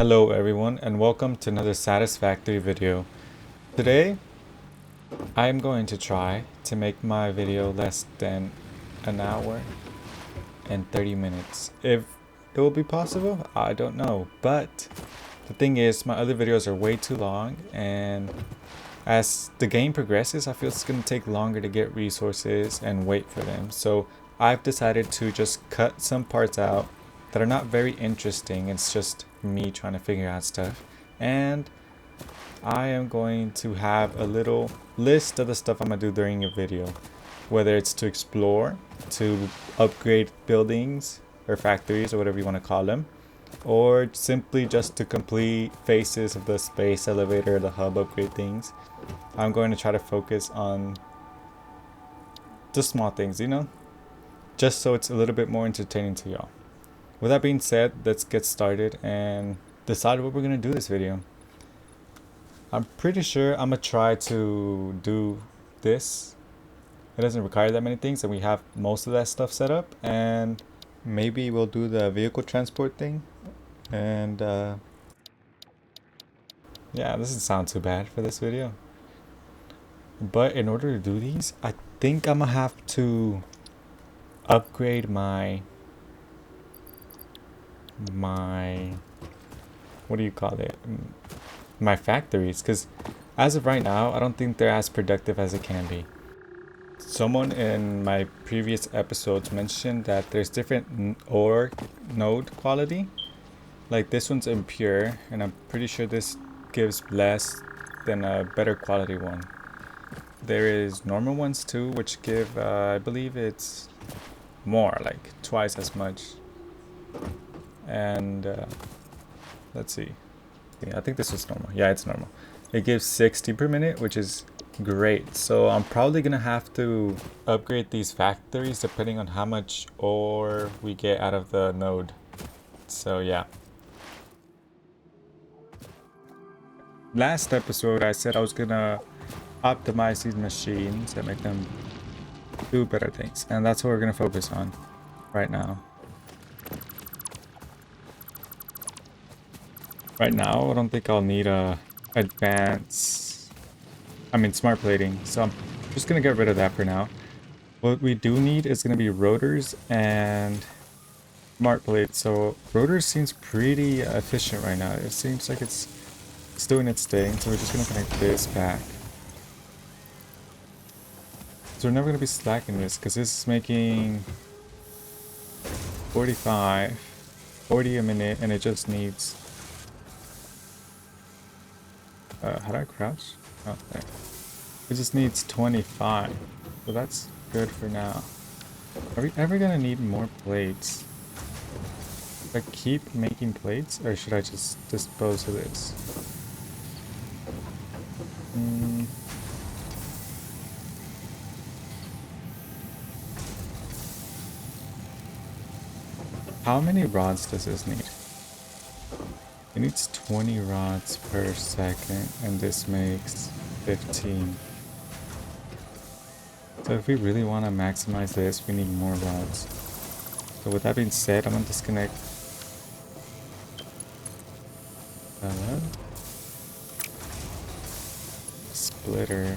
Hello everyone and welcome to another satisfactory video. Today I'm going to try to make my video less than an hour and 30 minutes. If it will be possible, I don't know, but the thing is my other videos are way too long, and as the game progresses I feel it's going to take longer to get resources and wait for them. So I've decided to just cut some parts out that are not very interesting. It's just me trying to figure out stuff, and I am going to have a little list of the stuff I'm gonna do during a video, whether it's to explore, to upgrade buildings or factories or whatever you want to call them, or simply just to complete phases of the space elevator, the hub upgrade things. I'm going to try to focus on the small things, just so it's a little bit more entertaining to y'all. With that being said, let's get started and decide what we're going to do this video. I'm pretty sure I'm going to try to do this. It doesn't require that many things and we have most of that stuff set up, and maybe we'll do the vehicle transport thing. And yeah, this doesn't sound too bad for this video. But in order to do these, I think I'm going to have to upgrade my what do you call it, my factories, because as of right now I don't think they're as productive as it can be. Someone in my previous episodes mentioned that there's different ore node quality, like this one's impure and I'm pretty sure this gives less than a better quality one. There is normal ones too, which give I believe it's more, like twice as much. And let's see. Yeah, I think this is normal. Yeah, it's normal. It gives 60 per minute, which is great. So I'm probably gonna have to upgrade these factories depending on how much ore we get out of the node. So yeah. Last episode I said I was gonna optimize these machines and make them do better things, and that's what we're gonna focus on right now. Right now, I don't think I'll need a smart plating, so I'm just gonna get rid of that for now. What we do need is gonna be rotors and smart plates. So rotors seems pretty efficient right now. It seems like it's doing its thing, so we're just gonna connect this back. So we're never gonna be slacking this, because this is making 40 a minute, and it just needs how do I crouch? Oh, there. It just needs 25. So that's good for now. Are we ever gonna need more plates? Should I keep making plates, or should I just dispose of this? How many rods does this need? It needs 20 rods per second, and this makes 15. So if we really want to maximize this, we need more rods. So with that being said, I'm going to disconnect splitter.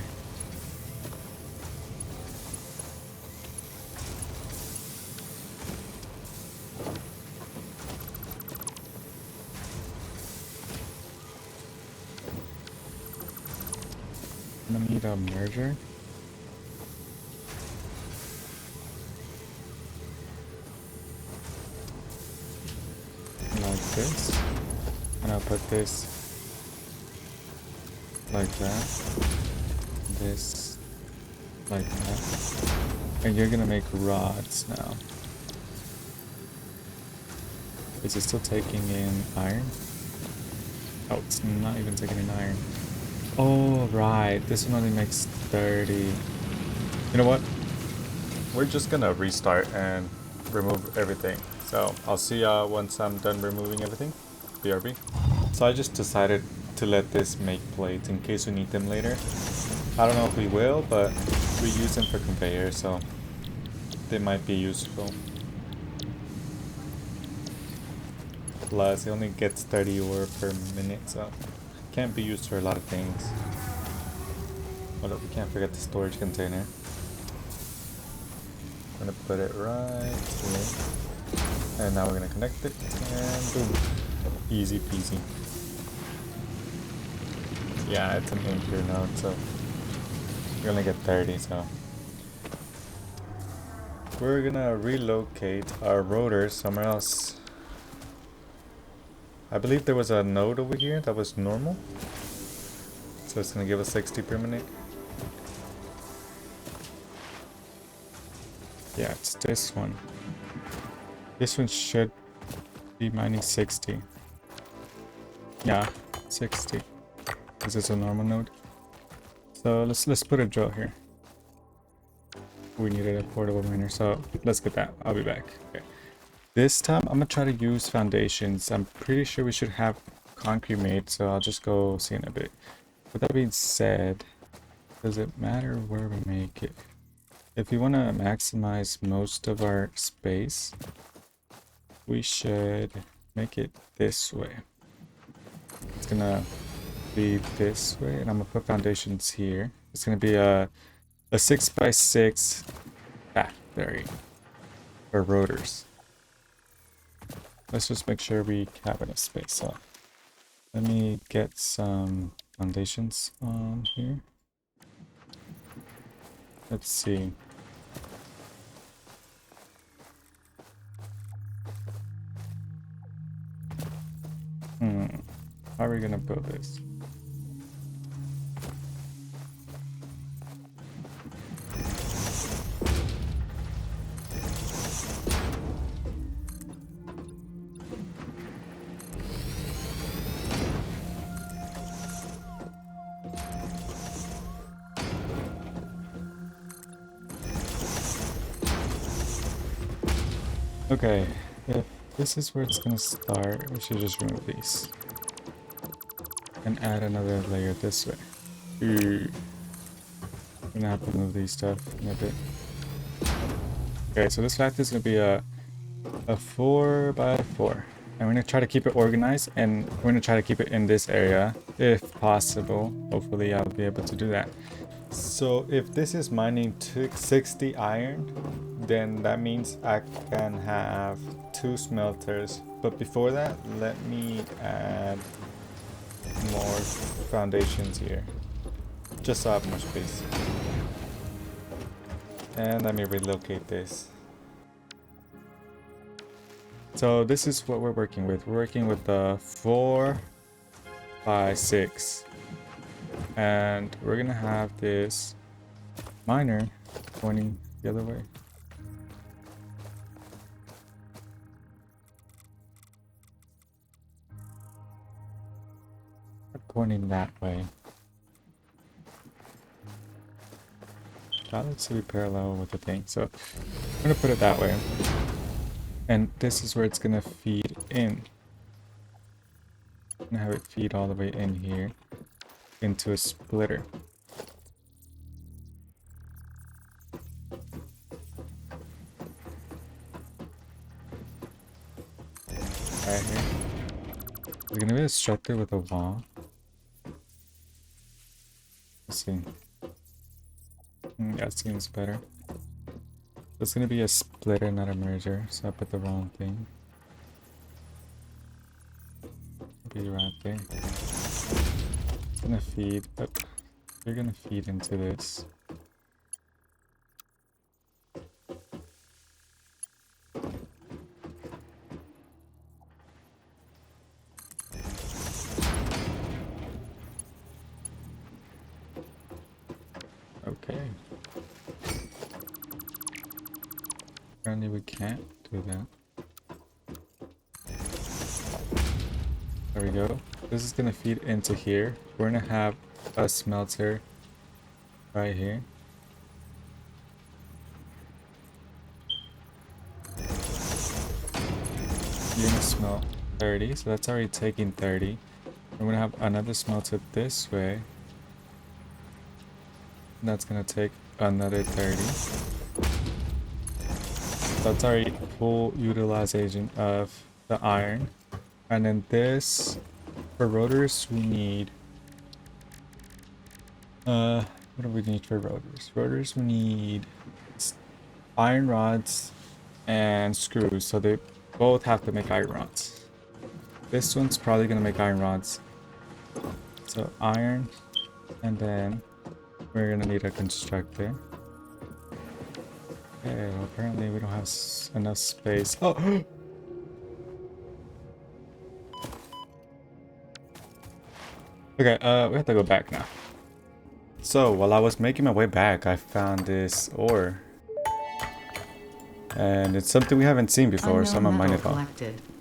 I'm gonna need a merger. Like this. And I'll put this like that. This like that. And you're gonna make rods now. Is it still taking in iron? Oh, it's not even taking in iron. Oh, right. This one only makes 30. You know what? We're just gonna restart and remove everything. So I'll see y'all once I'm done removing everything. BRB. So I just decided to let this make plates in case we need them later. I don't know if we will, but we use them for conveyors, so they might be useful. plus. It only gets 30 ore per minute, so can't be used for a lot of things. Hold up, we can't forget the storage container. I'm gonna put it right here. And now we're gonna connect it, and boom. Easy peasy. Yeah, it's an impure node, so we're gonna get 30, so. We're gonna relocate our rotors somewhere else. I believe there was a node over here that was normal. So it's gonna give us 60 per minute. Yeah, it's this one. This one should be mining 60. Yeah, 60. This is a normal node. So let's put a drill here. We needed a portable miner, so let's get that. I'll be back. Okay. This time I'm gonna try to use foundations. I'm pretty sure we should have concrete made, so I'll just go see in a bit. With that being said, does it matter where we make it? If we want to maximize most of our space, we should make it this way. It's gonna be this way, and I'm gonna put foundations here. It's gonna be a 6x6 factory for rotors. Let's just make sure we have enough space. So let me get some foundations on here. Let's see. How are we gonna build this? Okay, if this is where it's gonna start, we should just remove these. And add another layer this way. I'm gonna have to move these stuff in a bit. Okay, so this factory is gonna be a 4x4. And we're gonna try to keep it organized, and we're gonna try to keep it in this area if possible. Hopefully I'll be able to do that. So if this is mining 60 iron, then that means I can have 2 smelters. But before that, let me add more foundations here, just so I have more space. And let me relocate this. So this is what we're working with. We're working with the 4x6. And we're gonna have this miner pointing the other way. Pointing that way. That looks to be parallel with the thing, so I'm gonna put it that way. And this is where it's gonna feed in. I'm gonna have it feed all the way in here into a splitter. Right here. We're gonna be a structure with a wall. Let's see. That seems better. It's gonna be a splitter, not a merger, so I put the wrong thing. Be right there. It's gonna feed, but you're gonna feed into this. Okay. Apparently we can't do that. There we go. This is gonna feed into here. We're gonna have a smelter right here. You're gonna smelt 30, so that's already taking 30. We're gonna have another smelter this way. And that's gonna take another 30. That's already full utilization of the iron. And then this, for rotors, we need, what do we need for rotors? Rotors, we need iron rods and screws, so they both have to make iron rods. This one's probably gonna make iron rods. So iron, and then we're gonna need a constructor. Okay, well, apparently we don't have enough space. Oh! Okay, we have to go back now. So, while I was making my way back, I found this ore. And it's something we haven't seen before, so I'm gonna mine it all.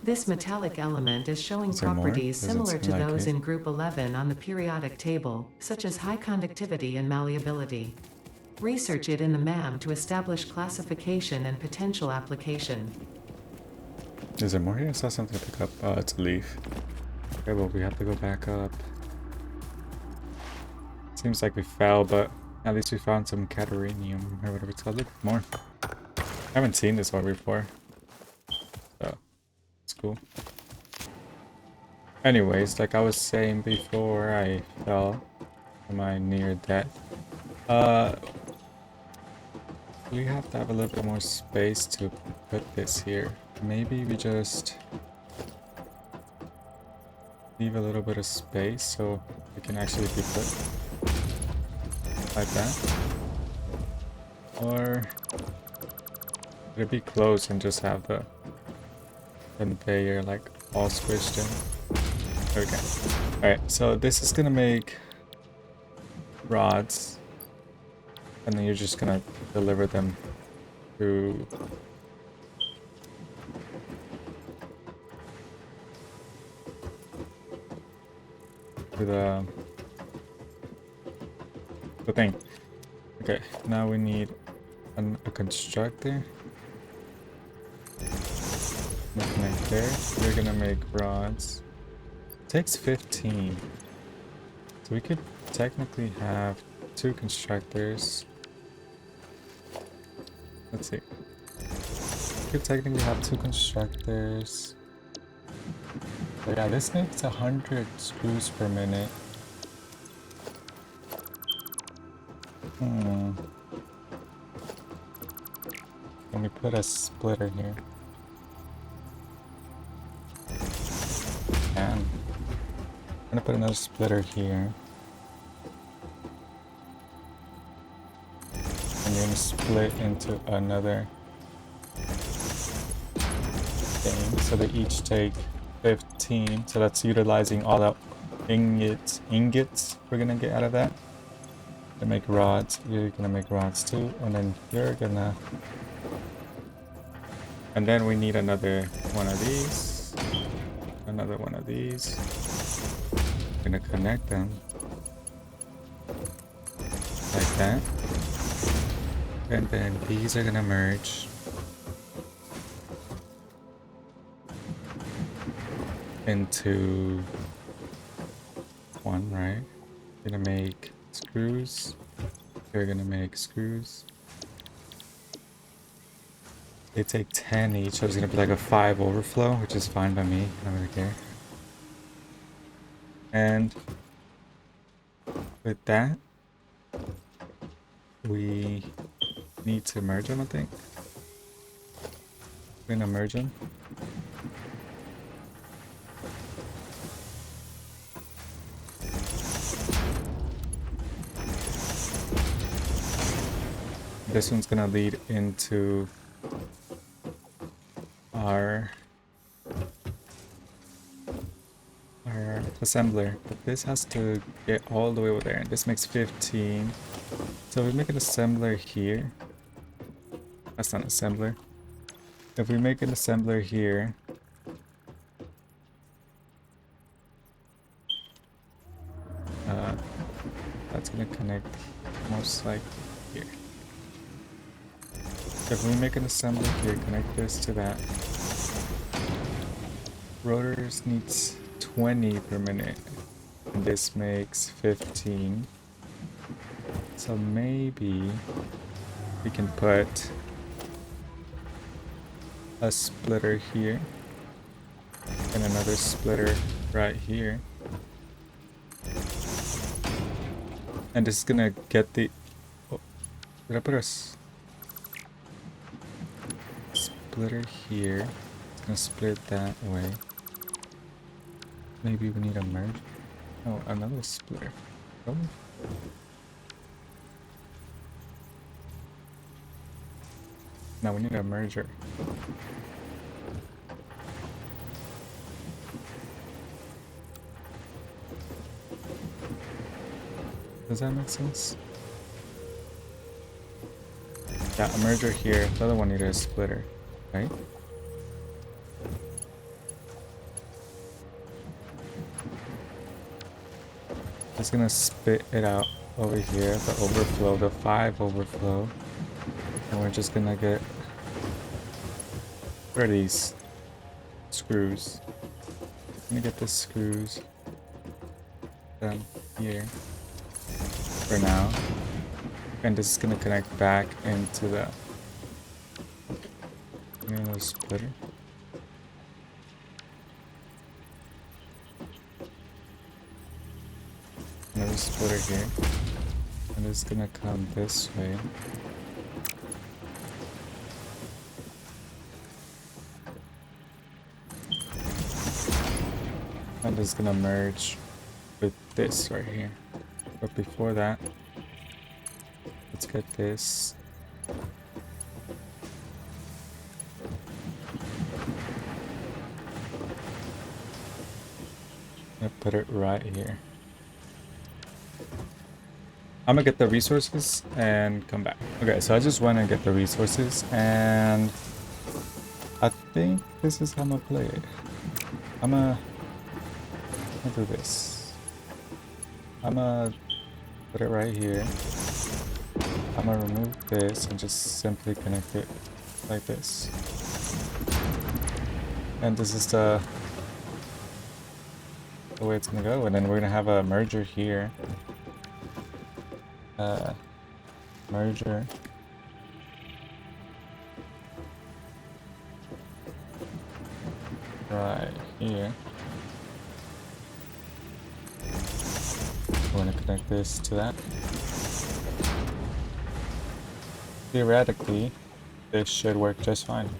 This metallic element is showing properties similar to those in Group 11 on the periodic table, such as high conductivity and malleability. Research it in the MAM to establish classification and potential application. Is there more here? I saw something to pick up. Oh, it's a leaf. Okay, well, we have to go back up. Seems like we fell, but at least we found some catarrhinium or whatever it's called. Look, more. I haven't seen this one before. So, it's cool. Anyways, like I was saying before I fell, am I near death? We have to have a little bit more space to put this here. Maybe we just leave a little bit of space so it can actually be put like that. Or it'd be close and just have the conveyor like all squished in. There we go. Alright, so this is gonna make rods. And then you're just gonna deliver them to the thing. Okay, now we need a constructor. Connect there. We're gonna make rods. Takes 15. So we could technically have 2 constructors. Let's see. We could technically have 2 constructors. But yeah, this makes 100 screws per minute. Let me put a splitter here. And I'm gonna put another splitter here. And you're gonna split into another thing. So they each take 15. So that's utilizing all the ingots we're gonna get out of that. To make rods. You're gonna make rods too. And then you're gonna. And then we need another one of these. Another one of these. I'm gonna connect them. Like that. And then these are gonna merge into one, right? Gonna make screws. You're gonna make screws. They take 10 each, so it's gonna be like a 5 overflow, which is fine by me. I don't really care. And with that, we need to merge them, I think. We're gonna merge them. This one's gonna lead into our assembler, but this has to get all the way over there, and this makes 15. So we make an assembler here. That's not an assembler. If we make an assembler here, that's gonna connect most likely here. If we make an assembler here, connect this to that. Rotors needs 20 per minute, and this makes 15. So maybe we can put a splitter here. And another splitter right here. And this is gonna get the... Oh, did I put a splitter here? It's gonna split that way. Maybe we need a merge. Oh, another splitter. Oh. Now we need a merger. Does that make sense? Yeah, a merger here. The other one needed a splitter, right? It's gonna spit it out over here, the overflow, the 5 overflow. And we're just gonna get... What are these? Screws. I'm gonna get the screws down here for now. And this is gonna connect back into the... Another splitter. Another splitter here. And it's gonna come this way. And it's gonna merge with this right here. But before that, let's get this. I put it right here. I'm gonna get the resources and come back. Okay, so I just went and get the resources, and I think this is how I'm gonna play it. I'm gonna do this. I'm gonna put it right here. I'm gonna remove this and just simply connect it like this. And this is the way it's gonna go. And then we're gonna have a merger here. Merger. Right here. We're gonna connect this to that. Theoretically, this should work just fine.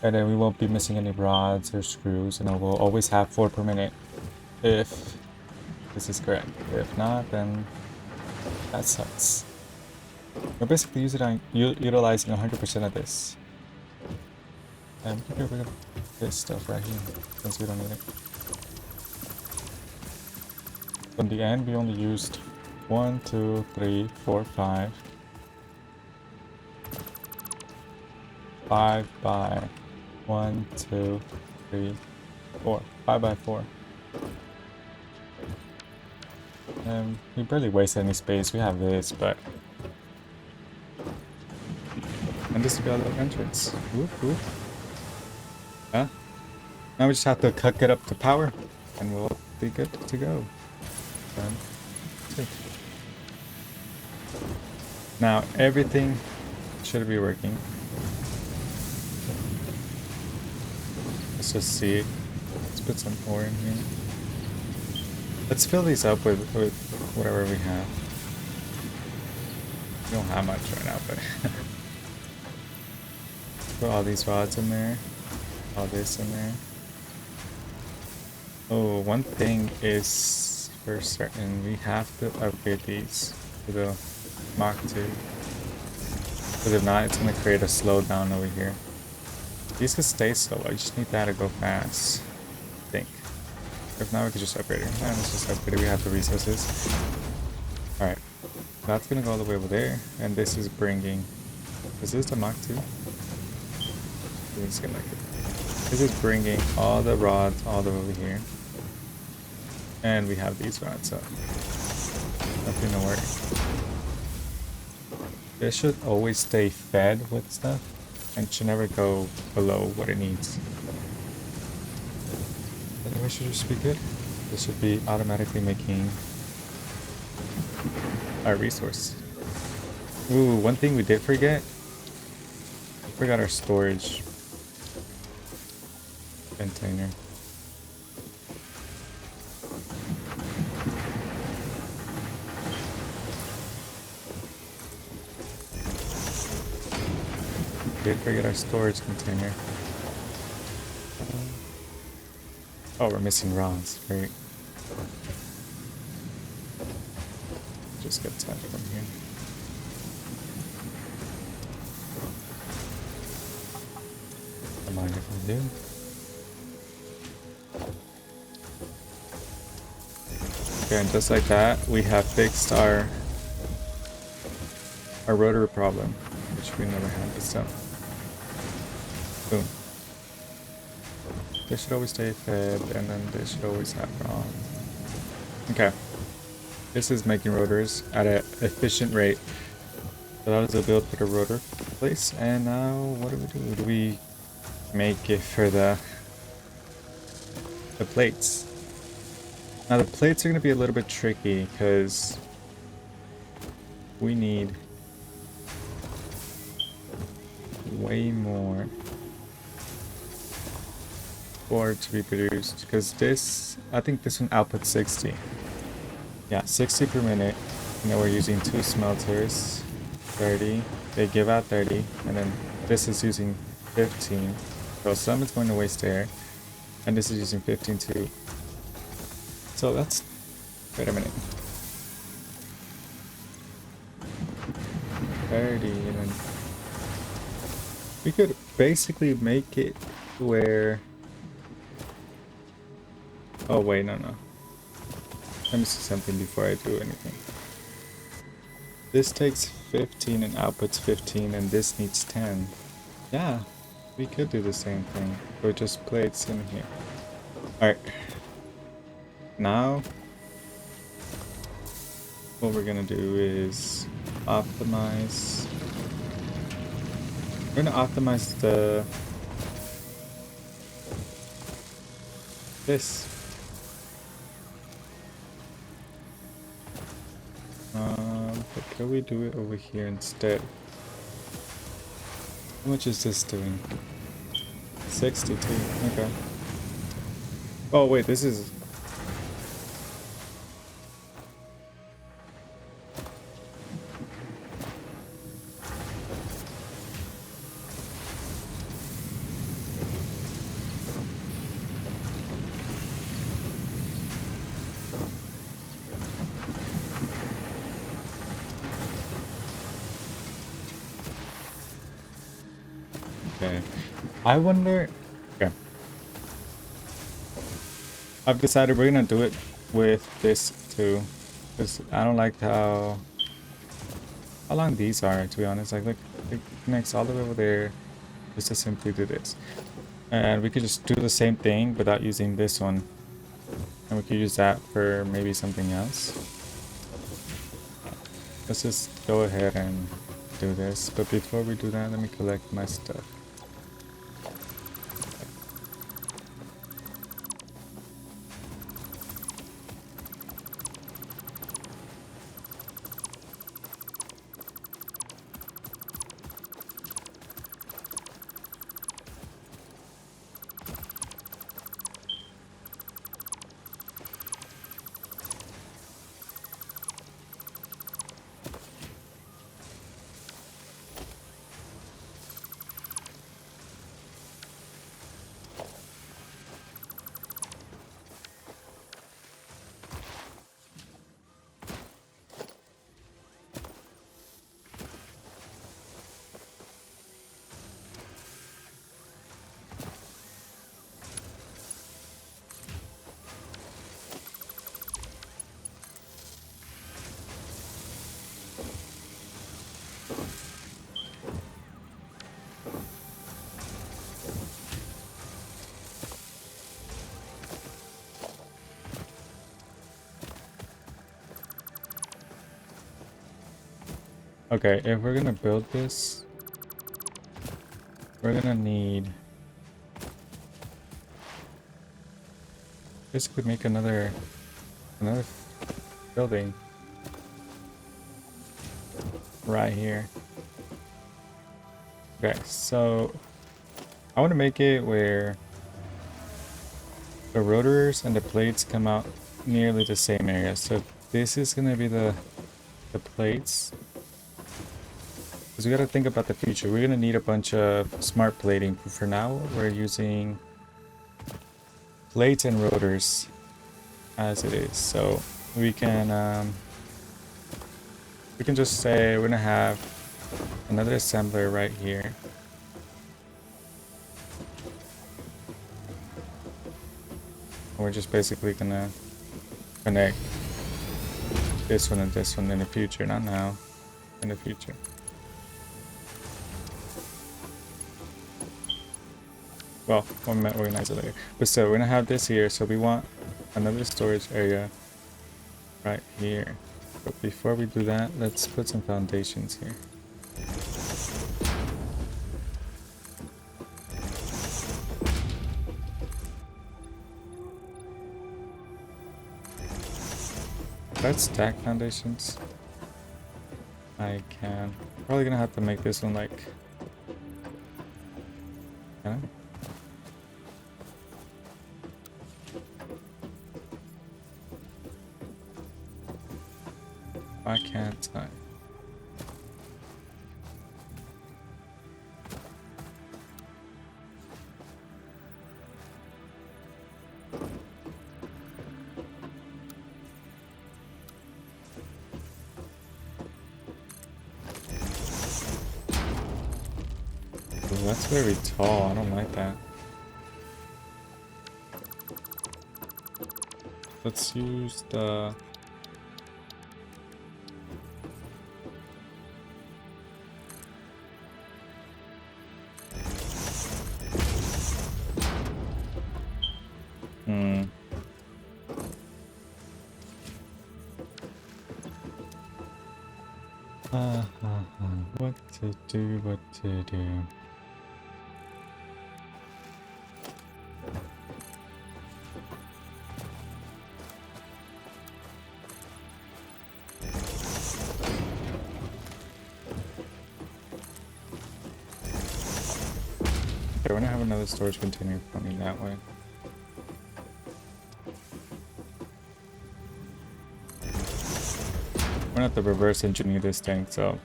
And then we won't be missing any rods or screws, and we'll always have 4 per minute if this is correct. If not, then that sucks. We're basically utilizing 100% of this. And we can get rid of this stuff right here, since we don't need it. In the end, we only used 1, 2, 3, 4, 5. 5 by 1, 2, 3, 4. 5 by 4. We barely wasted any space. We have this, but... And this will be our little entrance. Whoop, whoop. Huh? Now we just have to hook it up to power, and we'll be good to go. Now everything should be working. Let's just see. Let's put some ore in here. Let's fill these up with whatever we have. We don't have much right now, but put all these rods in there. All this in there. Oh, one thing is for certain, we have to upgrade these to the Mach 2. Because if not, it's going to create a slowdown over here. These can stay slow, I just need that to go fast, I think. If not, we could just upgrade it. Let's just upgrade it, we have the resources. Alright, that's going to go all the way over there, and this is bringing... Is this the Mach 2? Let's get like it. This is bringing all the rods all the way over here. And we have these rods, so nothing to worry. This should always stay fed with stuff and should never go below what it needs. Anyway, should just be good. This should be automatically making our resource. Ooh, one thing we did forget. We forgot our storage container. did forget our storage container. Oh, we're missing rods. Great. Just get 10 from here. Don't mind if I do. Okay, and just like that, we have fixed our rotor problem, which we never had this time. Boom. This should always stay fed, and then this should always have on. Okay. This is making rotors at an efficient rate. So that was a build for the rotor place, and now what do we do? Do we make it for the plates? Now the plates are going to be a little bit tricky because we need way more ore to be produced, because this, I think this one outputs 60. Yeah, 60 per minute. And then we're using 2 smelters, 30. They give out 30, and then this is using 15. So some is going to waste there, and this is using 15 too. So that's, wait a minute. 30, and then we could basically make it where, oh wait, no. Let me see something before I do anything. This takes 15 and outputs 15, and this needs 10. Yeah, we could do the same thing, but just plates in here. Alright. Now, what we're gonna do is optimize. We're gonna optimize this. But can we do it over here instead? How much is this doing? 62. Okay. Oh wait, this is. Okay. I wonder. Okay. I've decided we're gonna do it with this too, because I don't like how long these are, to be honest. Like, look, it connects all the way over there just to simply do this, and we could just do the same thing without using this one, and we could use that for maybe something else. Let's just go ahead and do this, but before we do that, let me collect my stuff. Okay, if we're gonna build this, we're gonna need basically make another building right here. Okay, so I want to make it where the rotors and the plates come out nearly the same area. So this is gonna be the plates. Because we gotta think about the future. We're gonna need a bunch of smart plating. For now, we're using plates and rotors as it is. So we can just say we're gonna have another assembler right here. And we're just basically gonna connect this one and this one in the future, not now, in the future. Well, we'll organize it later. But so we're gonna have this here, so we want another storage area right here. But before we do that, let's put some foundations here. Let's stack foundations. I can. Probably gonna have to make this one like. Can I? Why can't I? Ooh, that's very tall. I don't like that. Let's use the. What to do, what to do. Okay, we're gonna have another storage container coming that way. We're gonna have to reverse engineer this thing, so.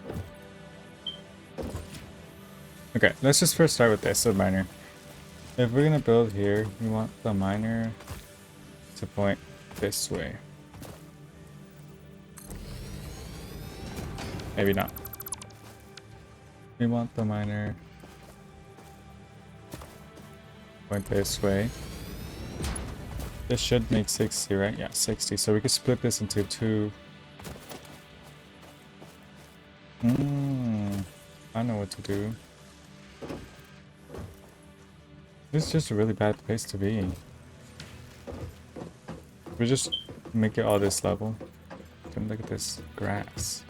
Okay, let's just first start with this, the miner. If we're gonna build here, we want the miner to point this way. Maybe not. We want the miner point this way. This should make 60, right? Yeah, 60. So we could split this into two. I know what to do. This is just a really bad place to be. We just make it all this level. Can look at this grass.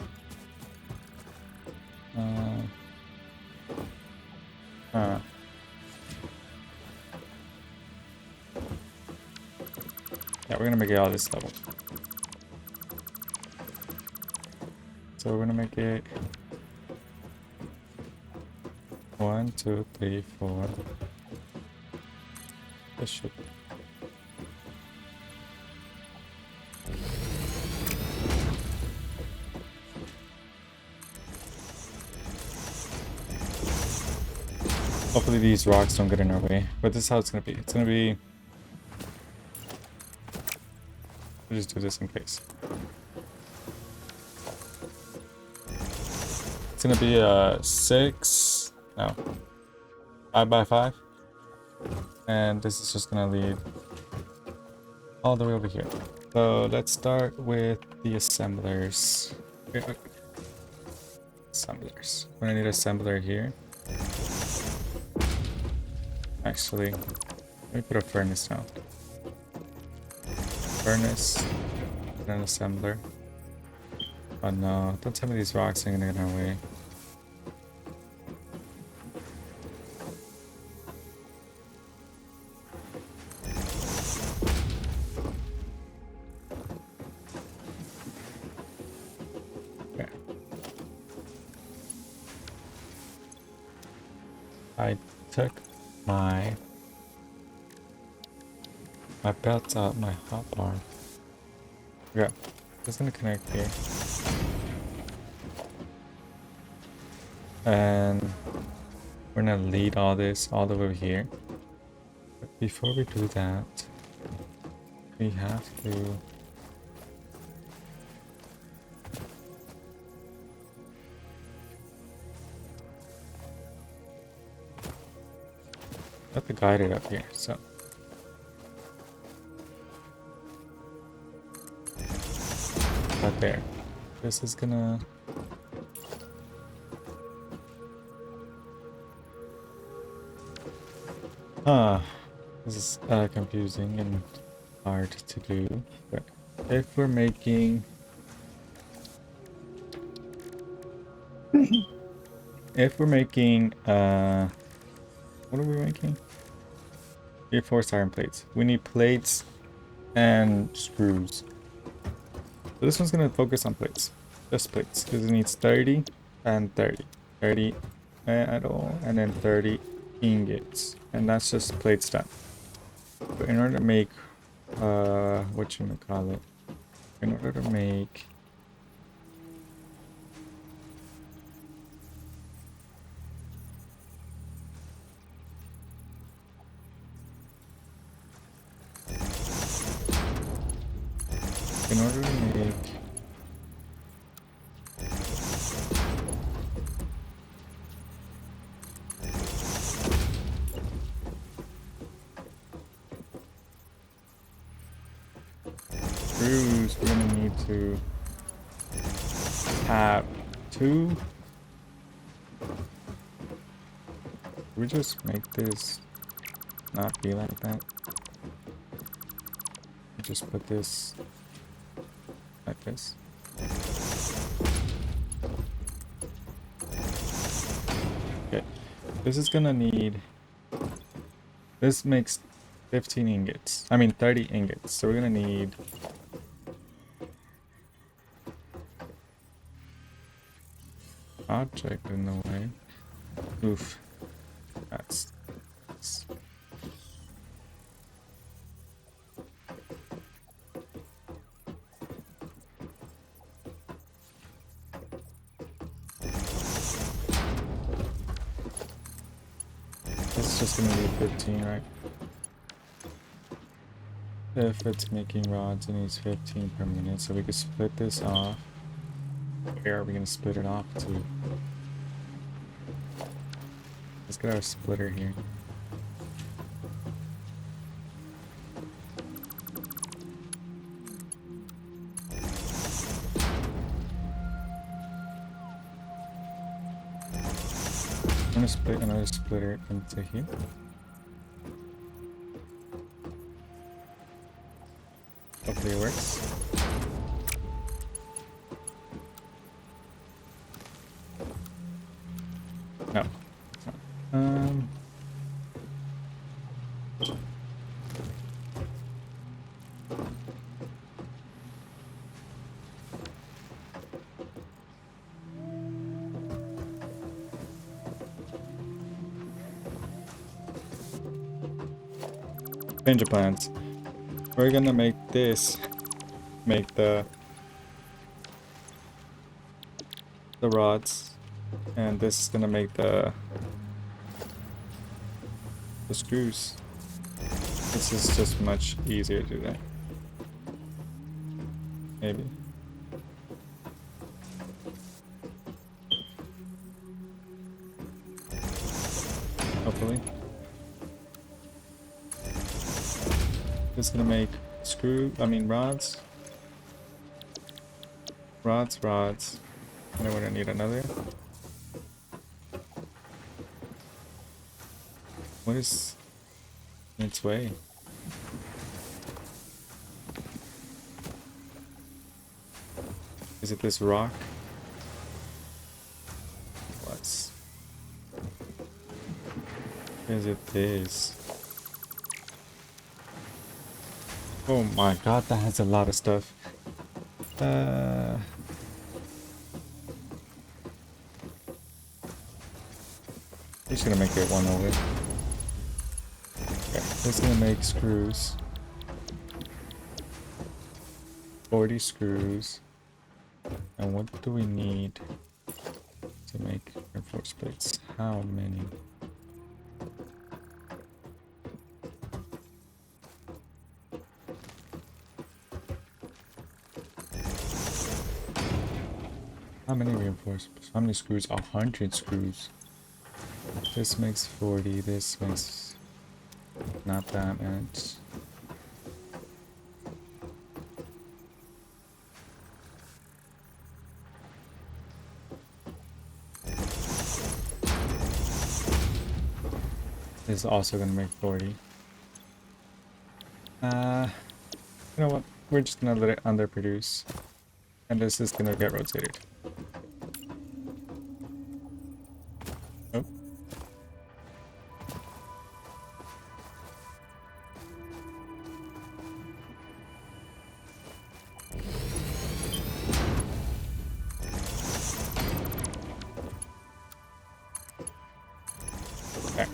Yeah, we're gonna make it all this level. So we're gonna make it 1, 2, 3, 4. This should. Hopefully these rocks don't get in our way, but this is how it's gonna be. It's gonna be. We'll just do this in case. It's gonna be a 5 by 5, and this is just gonna lead all the way over here. So let's start with the assemblers. Assemblers. We're gonna need an assembler here. Actually, let me put a furnace down. Furnace and an assembler. Oh no, don't tell me these rocks are gonna get in our way. Okay. I took my belt's out, my hotbar. Yeah, it's gonna connect here. And we're gonna lead all this all over here. But before we do that, we have to put the guide up here. So right there. This is gonna this is confusing and hard to do, but if we're making what are we making? Ep4 iron plates. We need plates and screws. So this one's gonna focus on plates. Just plates, because it needs 30 and 30. 30 metal and then 30 ingots. And that's just plates done. But in order to make whatchamacallit, in order to make screws, we're gonna need to have 2. We just make this not be like that. We just put this like this. Okay, this is gonna need, this makes 15 ingots. I mean 30 ingots. So we're gonna need object in the way. Oof. That's it's just gonna be 15, right? If it's making rods, it needs 15 per minute, so we could split this off. Where are we gonna split it off to? Let's get our splitter here. I'm gonna split another splitter into here. Hopefully it works. No. It's not. Change of plans. We're gonna make this, make the rods, and this is gonna make the screws. This is just much easier to do that. Maybe. Hopefully. This is gonna make rods. Rods. And then we're gonna need another. What is in its way? Is it this rock? What? Is it this? Oh my god, that has a lot of stuff. Just gonna make it one over. Okay, just gonna make screws. 40 screws. And what do we need to make reinforced plates. How many? How many reinforcements? How many screws? 100 screws. This makes 40. This makes not that much. This is also gonna make 40. You know what? We're just gonna let it underproduce. And this is gonna get rotated. Nope. Okay.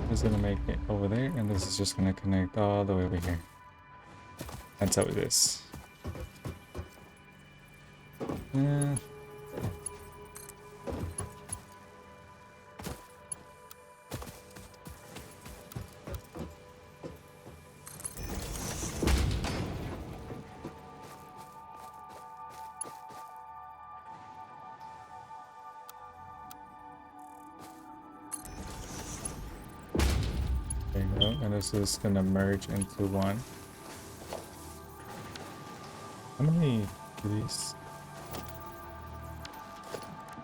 This is gonna make it over there, and this is just gonna connect all the way over here. That's how it is. Yeah. There you go, and this is gonna merge into one. How many do these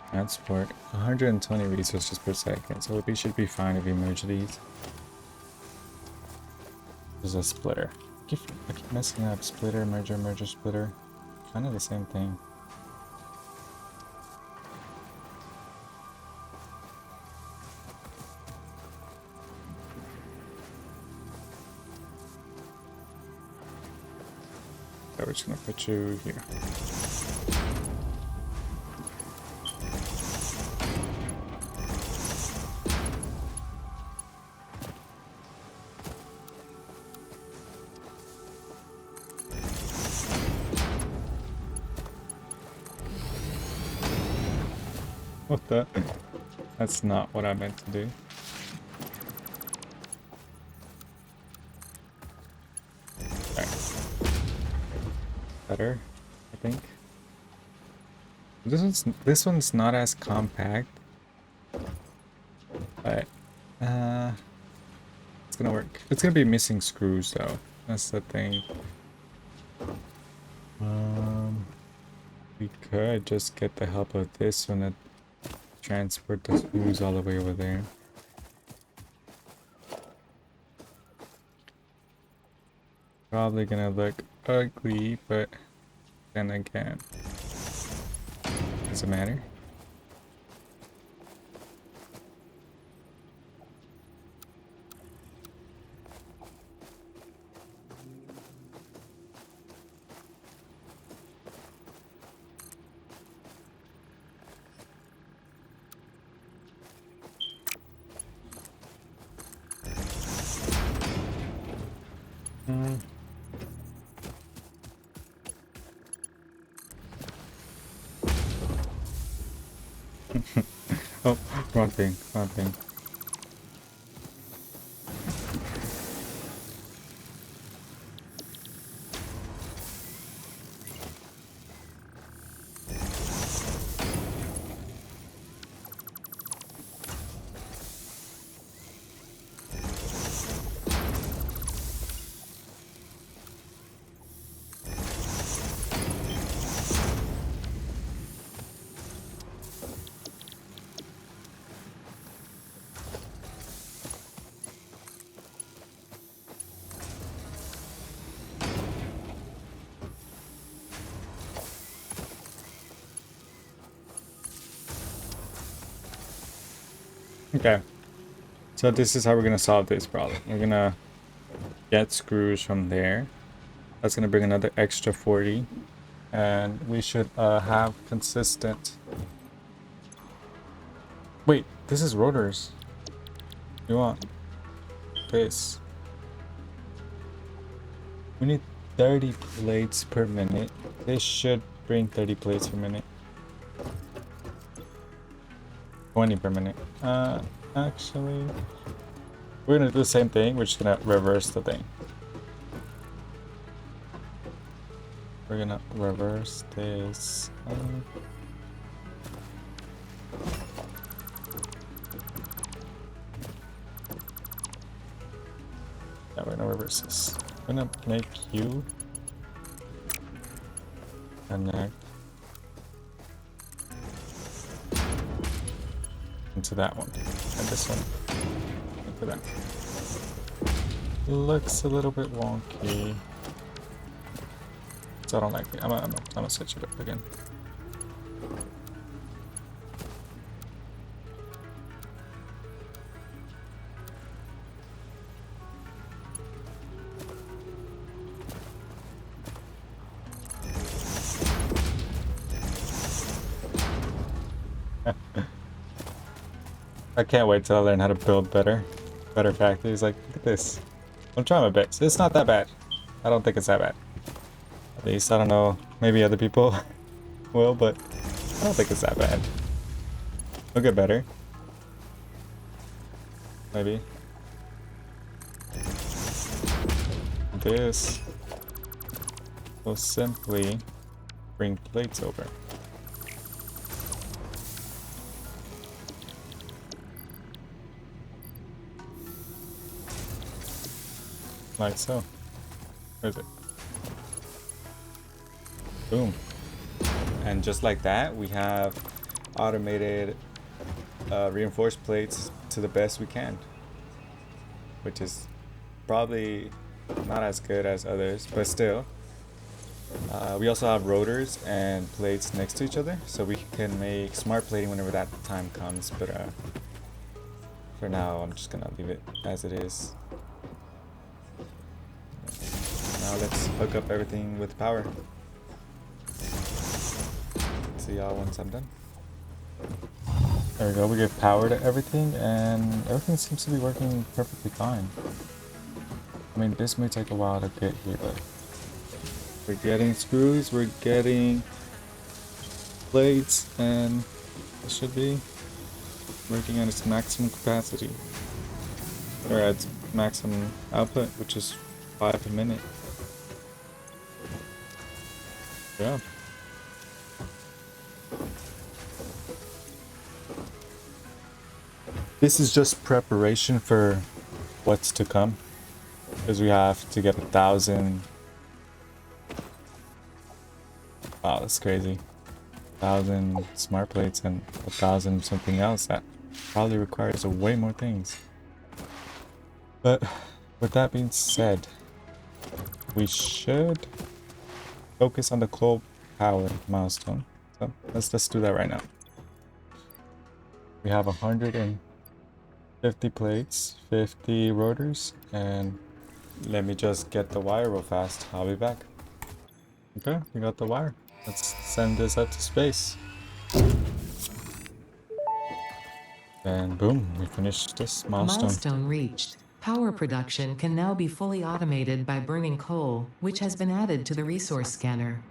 transport? 120 resources per second, so we should be fine if we merge these. There's a splitter. I keep messing up. Splitter, merger, merger, splitter. Kind of the same thing. So we're just gonna put you here. What the? That's not what I meant to do. Okay. Better, I think. This one's not as compact, but it's gonna work. It's gonna be missing screws though. That's the thing. We could just get the help of this one to transport the screws all the way over there. Probably gonna look ugly, but then again, does it matter? Oh, wrong thing, wrong thing. Okay, so this is how we're gonna solve this problem. We're gonna get screws from there. That's gonna bring another extra 40, and we should have consistent. Wait, this is rotors. You want this? We need 30 plates per minute. This should bring 30 plates per minute. 20 per minute. Actually, we're gonna do the same thing. We're just gonna reverse the thing. We're gonna reverse this. Yeah, we're gonna reverse this. I'm gonna make you connect into that one, and this one into that. Looks a little bit wonky, so I don't like it. I'm gonna switch it up again. I can't wait till I learn how to build better factories. Like, look at this. I'm trying my best. It's not that bad. I don't think it's that bad. At least, I don't know. Maybe other people will, but I don't think it's that bad. It'll get better. Maybe. This will simply bring plates over. Like so. Where is it? Boom. And just like that, we have automated reinforced plates to the best we can, which is probably not as good as others, but still. We also have rotors and plates next to each other, so we can make smart plating whenever that time comes, but for now I'm just gonna leave it as it is. Now let's hook up everything with power. See y'all once I'm done. There we go, we give power to everything and everything seems to be working perfectly fine. I mean, this may take a while to get here, but we're getting screws, we're getting plates, and it should be working at its maximum capacity. Or at its maximum output, which is 5 a minute. Yeah. This is just preparation for what's to come, because we have to get 1,000. Wow, that's crazy. 1,000 smart plates and 1,000 something else that probably requires way more things. But with that being said, we should focus on the coal power milestone. So let's do that right now. We have 150 plates, 50 rotors, and let me just get the wire real fast. I'll be back. Okay, we got the wire. Let's send this up to space. And boom, we finished this milestone. Milestone reached. Power production can now be fully automated by burning coal, which has been added to the resource scanner.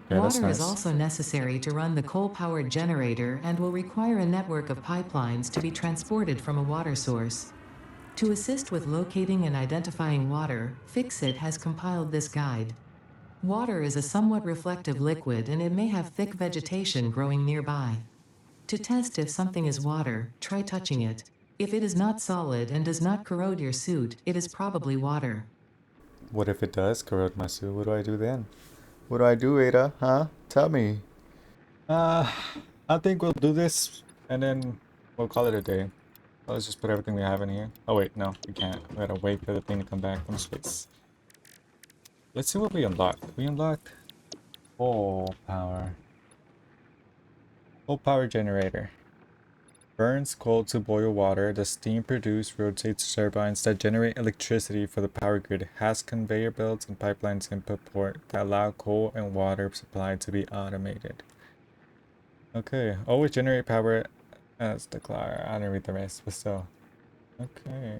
Okay, Water nice. is also necessary to run the coal-powered generator and will require a network of pipelines to be transported from a water source. To assist with locating and identifying water, Fixit has compiled this guide. Water is a somewhat reflective liquid and it may have thick vegetation growing nearby. To test if something is water, try touching it. If it is not solid and does not corrode your suit, it is probably water. What if it does corrode my suit? What do I do then? What do I do, Ada? Huh? Tell me. I think we'll do this and then we'll call it a day. Let's just put everything we have in here. Oh wait, no, we can't. We gotta wait for the thing to come back from space. Let's see what we unlocked. We unlocked coal power. Coal power generator. Burns coal to boil water. The steam produced rotates turbines that generate electricity for the power grid. Has conveyor belts and pipelines input port that allow coal and water supply to be automated. Okay, always generate power as the clock. I didn't read the rest, but still. Okay.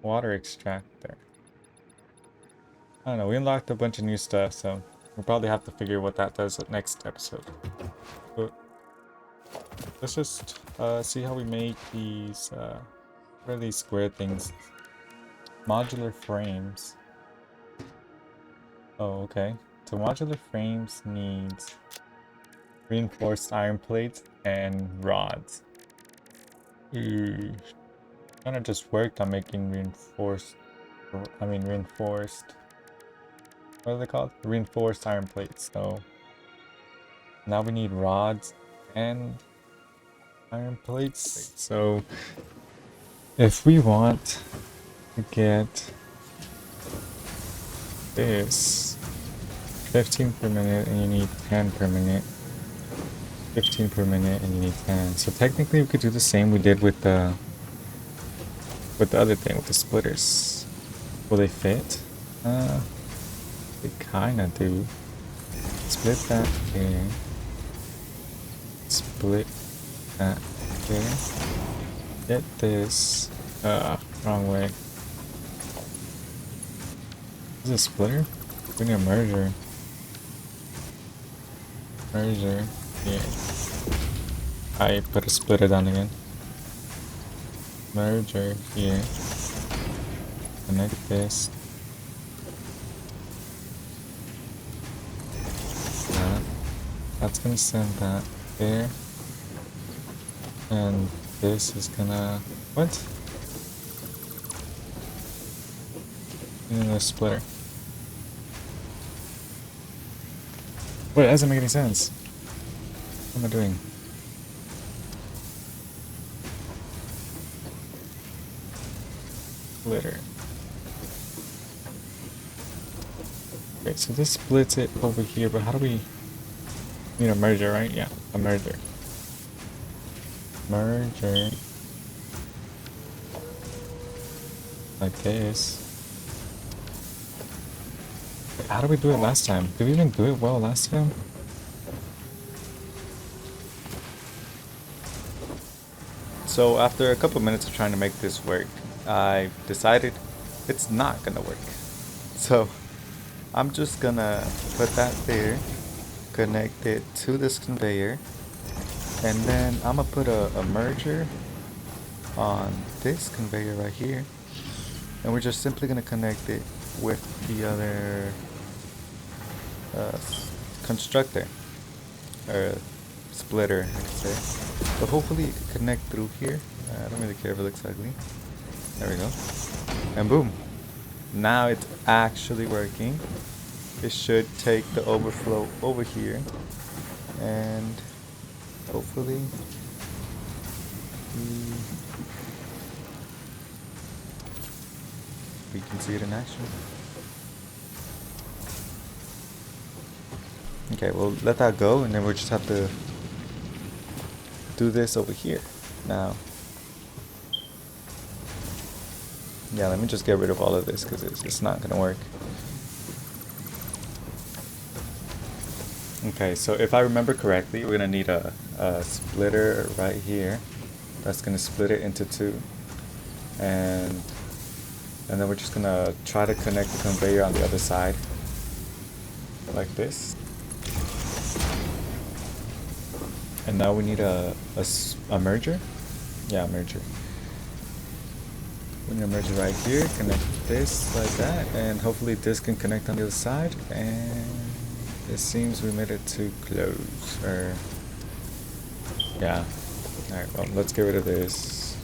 Water extractor. I don't know, we unlocked a bunch of new stuff, so we'll probably have to figure what that does next episode. But let's just see how we make these what are these square things? Modular frames. Oh, okay. So modular frames needs reinforced iron plates and rods. Ooh. Kind of just worked on making reinforced, what are they called? Reinforced iron plates. So now we need rods and iron plates. So if we want to get this 15 per minute and you need 10 per minute, 15 per minute and you need 10. So technically we could do the same we did with the other thing, with the splitters. Will they fit? They kinda do. Split that here. Split that here. Get this. Wrong way. Is it a splitter? We need a merger. Merger. Yeah. I put a splitter down again. Merger here. Connect this. That's gonna send that there. And this is gonna... What? A splitter. Wait, that doesn't make any sense. What am I doing? Splitter. Okay, so this splits it over here, but how do we... Need a merger, right? Yeah, a merger. Merger. Like this. Wait, how did we do it last time? Did we even do it well last time? So after a couple minutes of trying to make this work, I decided it's not gonna work. So I'm just gonna put that there, connect it to this conveyor, and then I'm gonna put a merger on this conveyor right here, and we're just simply gonna connect it with the other constructor, or splitter, I could say. So hopefully it can connect through here. I don't really care if it looks ugly. There we go. And boom. Now it's actually working. It should take the overflow over here, and hopefully we can see it in action. Okay, we'll let that go, and then we'll just have to do this over here now. Yeah, let me just get rid of all of this because it's not gonna work. Okay, so if I remember correctly, we're gonna need a splitter right here. That's gonna split it into two, and then we're just gonna try to connect the conveyor on the other side, like this. And now we need a merger. Yeah, a merger. We need a merger right here. Connect this like that, and hopefully this can connect on the other side. And it seems we made it too close. Or yeah. All right. Well, let's get rid of this.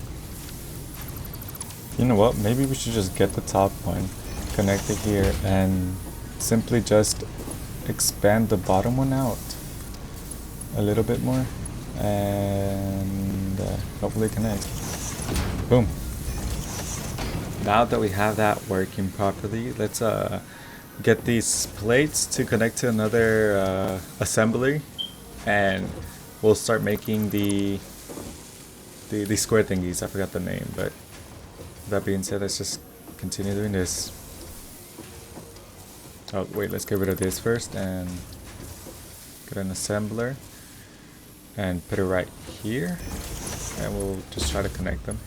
You know what? Maybe we should just get the top one, connect it here, and simply just expand the bottom one out a little bit more, and hopefully connect. Boom. Now that we have that working properly, let's get these plates to connect to another assembly, and we'll start making the square thingies. I forgot the name, but that being said, let's just continue doing this. Oh wait, let's get rid of this first and get an assembler and put it right here, and we'll just try to connect them,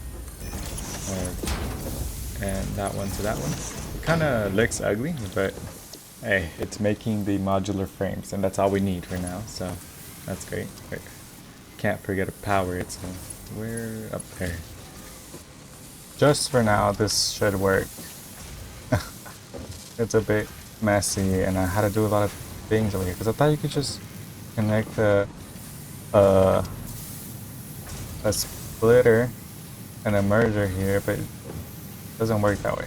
and that one to that one. It kind of looks ugly, but hey, it's making the modular frames, and that's all we need for now, so that's great. Wait, can't forget to power it, so we're up there. Just for now, this should work. It's a bit messy, and I had to do a lot of things over here because I thought you could just connect a splitter and a merger here, but it doesn't work that way.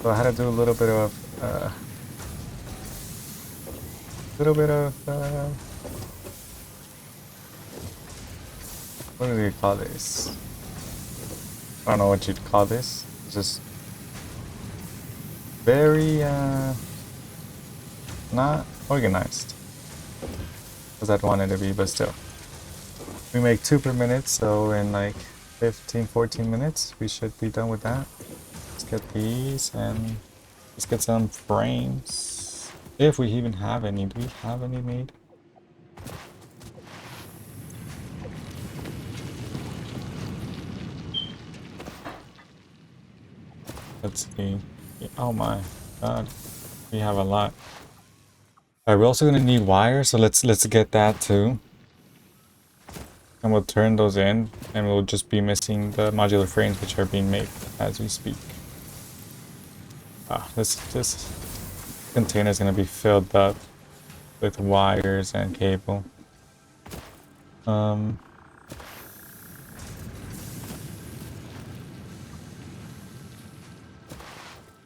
So I had to do a little bit of what do you call this? I don't know what you'd call this. It's just very not organized as I'd want it to be, but still. We make 2 per minute, so in like 15-14 minutes we should be done with that. Let's get these and let's get some frames. If we even have any. Do we have any made? Let's see. Oh my god. We have a lot. Alright, we're also gonna need wires, so let's get that too. And we'll turn those in, and we'll just be missing the modular frames which are being made as we speak. This container is gonna be filled up with wires and cable.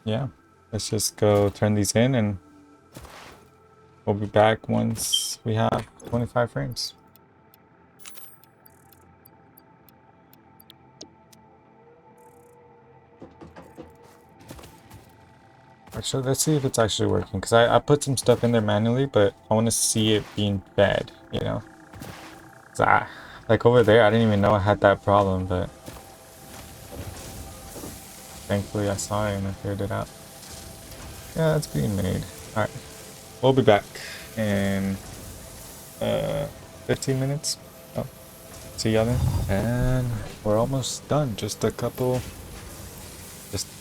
Yeah, let's just go turn these in, and we'll be back once we have 25 frames. Actually, let's see if it's actually working, because I put some stuff in there manually, but I want to see it being fed, you know? So like over there, I didn't even know I had that problem, but thankfully I saw it and I figured it out. Yeah, it's being made. Alright, we'll be back in 15 minutes. Oh, see y'all then. And we're almost done. Just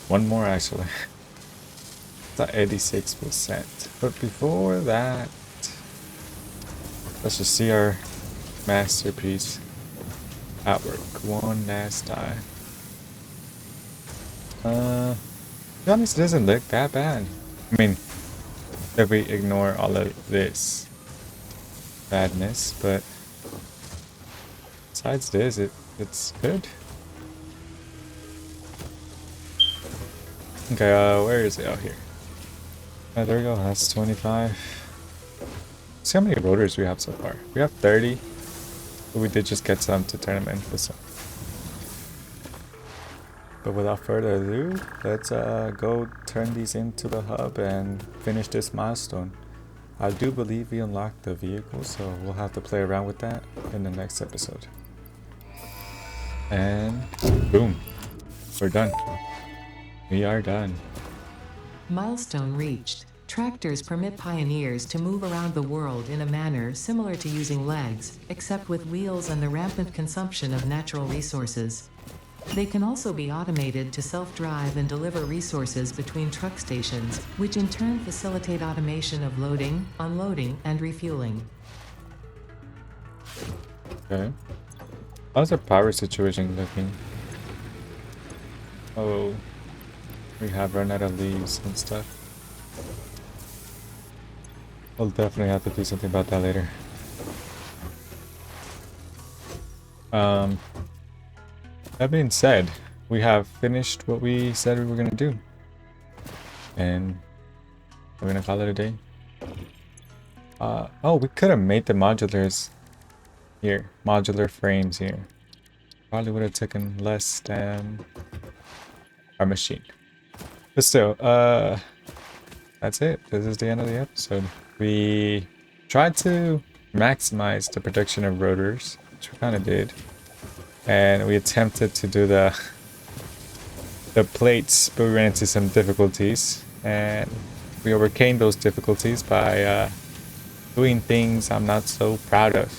one more actually. It's at 86%. But before that, let's just see our masterpiece at work one last time. To be honest, it doesn't look that bad. I mean, if we ignore all of this badness, but besides this, it's good. Okay, where is it? Out here. There we go. That's 25. See how many rotors we have so far. We have 30, but we did just get some to turn them in. So. But without further ado, let's go turn these into the hub and finish this milestone. I do believe we unlocked the vehicle, so we'll have to play around with that in the next episode. And boom, we're done. We are done. Milestone reached. Tractors permit pioneers to move around the world in a manner similar to using legs, except with wheels and the rampant consumption of natural resources. They can also be automated to self-drive and deliver resources between truck stations, which in turn facilitate automation of loading, unloading, and refueling. Okay. How's our power situation looking? Oh, we have run out of leaves and stuff. We'll definitely have to do something about that later. That being said, we have finished what we said we were gonna do. And we're gonna call it a day. Oh, we could have made the modulars here. Modular frames here. Probably would have taken less than our machine. But still, that's it. This is the end of the episode. We tried to maximize the production of rotors, which we kind of did. And we attempted to do the plates, but we ran into some difficulties. And we overcame those difficulties by doing things I'm not so proud of.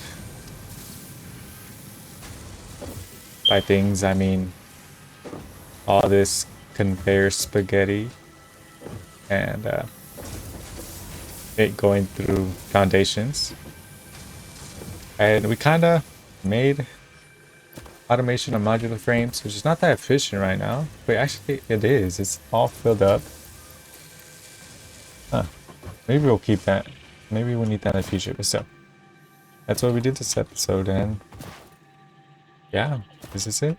By things, I mean all this conveyor spaghetti and it going through foundations. And we kind of made automation of modular frames, which is not that efficient right now. Wait, actually it is. It's all filled up. Huh. Maybe we'll keep that. Maybe we'll need that in the future. But so, that's what we did this episode, and yeah, this is it.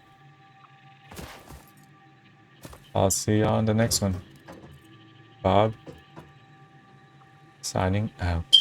I'll see y'all in the next one. Bob, signing out.